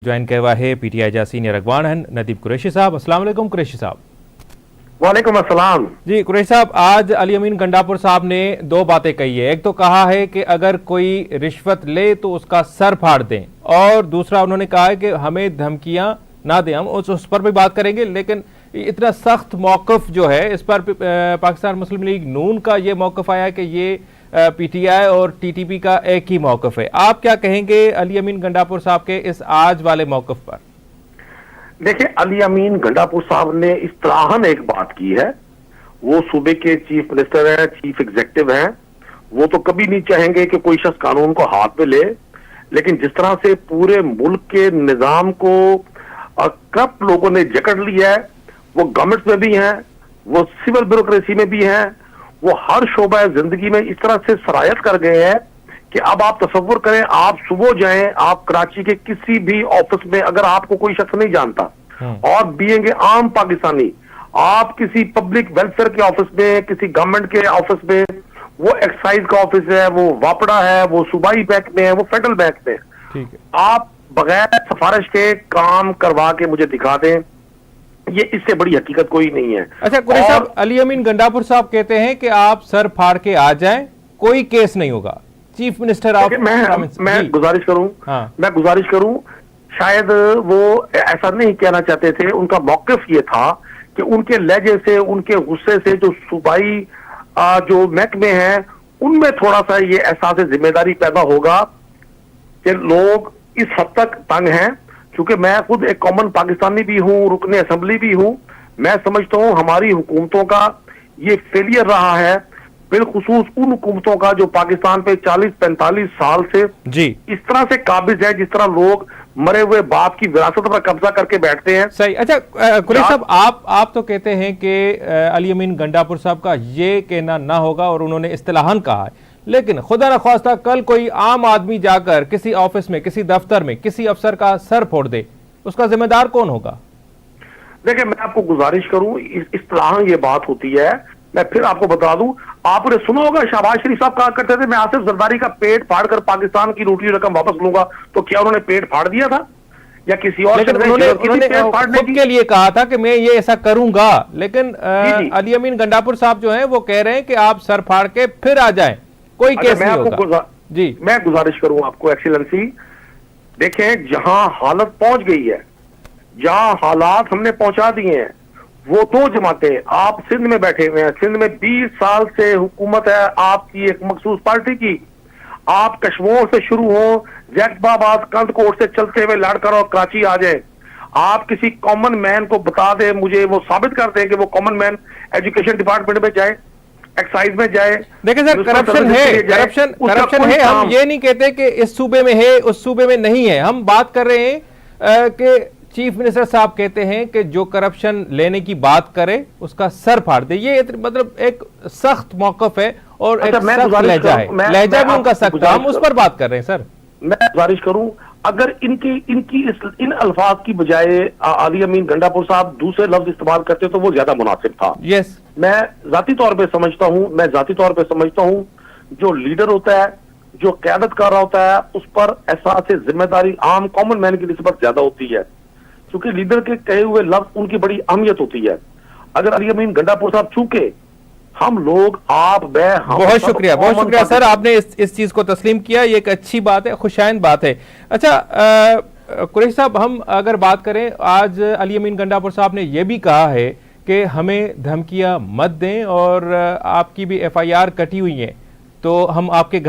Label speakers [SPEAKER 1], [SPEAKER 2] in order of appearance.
[SPEAKER 1] Join किया हुआ है पीटीआई जा सीनियर अगवान हैं नदीब कुरैशी साहब। अस्सलाम वालेकुम कुरैशी साहब।
[SPEAKER 2] वालेकुम अस्सलाम
[SPEAKER 1] जी कुरैशी साहब, आज अली अमीन गंडापुर साहब ने दो बातें कही है। एक तो कहा है कि अगर कोई रिश्वत ले तो उसका सर फाड़ दें, और दूसरा उन्होंने कहा है कि हमें धमकियां ना दें। हम उस पर भी बात करेंगे, लेकिन इतना सख्त मौकफ जो है इस पर पाकिस्तान मुस्लिम लीग नून का ये मौकफ आया कि ये पीटीआई और टीटीपी का एक ही मौकफ है। आप क्या कहेंगे अली अमीन गंडापुर साहब के इस आज वाले मौकफ पर?
[SPEAKER 2] देखिए, अली अमीन गंडापुर साहब ने इस्तलाहन एक बात की है। वो सूबे के चीफ मिनिस्टर हैं, चीफ एग्जीक्यूटिव हैं। वो तो कभी नहीं चाहेंगे कि कोई शख्स कानून को हाथ में ले, लेकिन जिस तरह से पूरे मुल्क के निजाम को करप्ट लोगों ने जकड़ लिया है, वो गवर्नमेंट में भी हैं, वो सिविल ब्यूरोक्रेसी में भी हैं, वो हर शोबा जिंदगी में इस तरह से सरायत कर गए हैं कि अब आप तसव्वुर करें, आप सुबह जाएं, आप कराची के किसी भी ऑफिस में, अगर आपको कोई शख्स नहीं जानता और बीइंग ए आम पाकिस्तानी, आप किसी पब्लिक वेलफेयर के ऑफिस में, किसी गवर्नमेंट के ऑफिस में, वो एक्साइज का ऑफिस है, वो वापड़ा है, वो सूबाई बैंक में है, वो फेडरल बैंक में है,
[SPEAKER 1] ठीक है,
[SPEAKER 2] आप बगैर सिफारिश के काम करवा के मुझे दिखा दें, ये इससे बड़ी हकीकत कोई नहीं है।
[SPEAKER 1] अच्छा कुरैशी साहब, अली अमीन गंडापुर साहब कहते हैं कि आप सर फाड़ के आ जाएं, कोई केस नहीं होगा। चीफ मिनिस्टर आप
[SPEAKER 2] मैं गुजारिश करूं,
[SPEAKER 1] हाँ।
[SPEAKER 2] मैं गुजारिश करूं, शायद वो ऐसा नहीं कहना चाहते थे। उनका मौकिफ ये था कि उनके लहजे से, उनके गुस्से से जो सूबाई जो महकमे हैं, उनमें थोड़ा सा ये एहसास जिम्मेदारी पैदा होगा कि लोग इस हद तक तंग हैं। क्योंकि मैं खुद एक कॉमन पाकिस्तानी भी हूं, रुकने असेंबली भी हूं, मैं समझता हूं हमारी हुकूमतों का ये फेलियर रहा है, बिलखुसूस उन हुकूमतों का जो पाकिस्तान पे 40-45 साल से
[SPEAKER 1] जी
[SPEAKER 2] इस तरह से काबिज है, जिस तरह लोग मरे हुए बाप की विरासत पर कब्जा करके बैठते हैं।
[SPEAKER 1] सही। अच्छा कुरैशी साहब, आप तो कहते हैं कि अली अमीन गंडापुर साहब का ये कहना ना होगा और उन्होंने इस्तिलाहन कहा है, लेकिन खुदा न ख्वास्ता कल कोई आम आदमी जाकर किसी ऑफिस में, किसी दफ्तर में किसी अफसर का सर फोड़ दे, उसका जिम्मेदार कौन होगा?
[SPEAKER 2] देखिए, मैं आपको गुजारिश करूं, इस्तिलाहन ये बात होती है। मैं फिर आपको बता दूं, आपने सुना होगा शहबाज शरीफ साहब कहा करते थे, मैं आसिफ जरदारी का पेट फाड़कर पाकिस्तान की रोटी रकम वापस लूंगा। तो क्या उन्होंने पेट फाड़ दिया था या किसी और?
[SPEAKER 1] उन्होंने खुद के लिए कहा था कि मैं ये ऐसा करूंगा, लेकिन अली अमीन गंडापुर साहब जो है वो कह रहे हैं कि आप सर फाड़ के फिर आ जाएं, कोई केस नहीं होगा। जी, मैं
[SPEAKER 2] गुजारिश करूं आपको एक्सीलेंसी, देखें जहां हालत पहुंच गई है, जहां हालात हमने पहुंचा दिए हैं, वो दो जमातें, आप सिंध में बैठे हुए हैं, सिंध में 20 साल से हुकूमत है आपकी एक मखसूस पार्टी की। आप कश्मीर से शुरू हो, जैकबाबाद कंदकोट से चलते हुए लड़कर और कराची आ जाए, आप किसी कॉमन मैन को बता दें, मुझे वो साबित कर दें कि वो कॉमन मैन एजुकेशन डिपार्टमेंट में जाए, एक्साइज में जाए।
[SPEAKER 1] देखिए सर, करप्शन है, हम ये नहीं कहते कि इस सूबे में है, उस सूबे में नहीं है। हम बात कर रहे हैं कि चीफ मिनिस्टर साहब कहते हैं कि जो करप्शन लेने की बात करे उसका सर फाड़ दे। ये मतलब एक सख्त मौकफ है और एक सख्त लहजा है, लहजा भी उनका सख्त है। हम उस पर बात कर रहे हैं सर।
[SPEAKER 2] मैं गुजारिश करूं, अगर इन अल्फाज की बजाय अली अमीन गंडापुर साहब दूसरे लफ्ज इस्तेमाल करते तो वो ज्यादा मुनासिब था।
[SPEAKER 1] यस,
[SPEAKER 2] मैं जाती तौर पे समझता हूं जो लीडर होता है, जो क़यादत कर रहा होता है, उस पर एहसास जिम्मेदारी आम कॉमन मैन की निस्बत ज्यादा होती है, क्योंकि लीडर के कहे हुए लफ्ज उनकी बड़ी अहमियत होती है। अगर अली अमीन गंडापुर साहब चूके, हम लोग, आप, मैं,
[SPEAKER 1] बहुत शुक्रिया सर, आपने इस चीज को तस्लीम किया। ये एक अच्छी बात है, खुशाइंद बात है। अच्छा कुरैशी साहब, हम अगर बात करें, आज अली अमीन गंडापुर साहब ने यह भी कहा है कि हमें धमकियां मत दें और आपकी भी FIR कटी हुई है तो हम आपके घर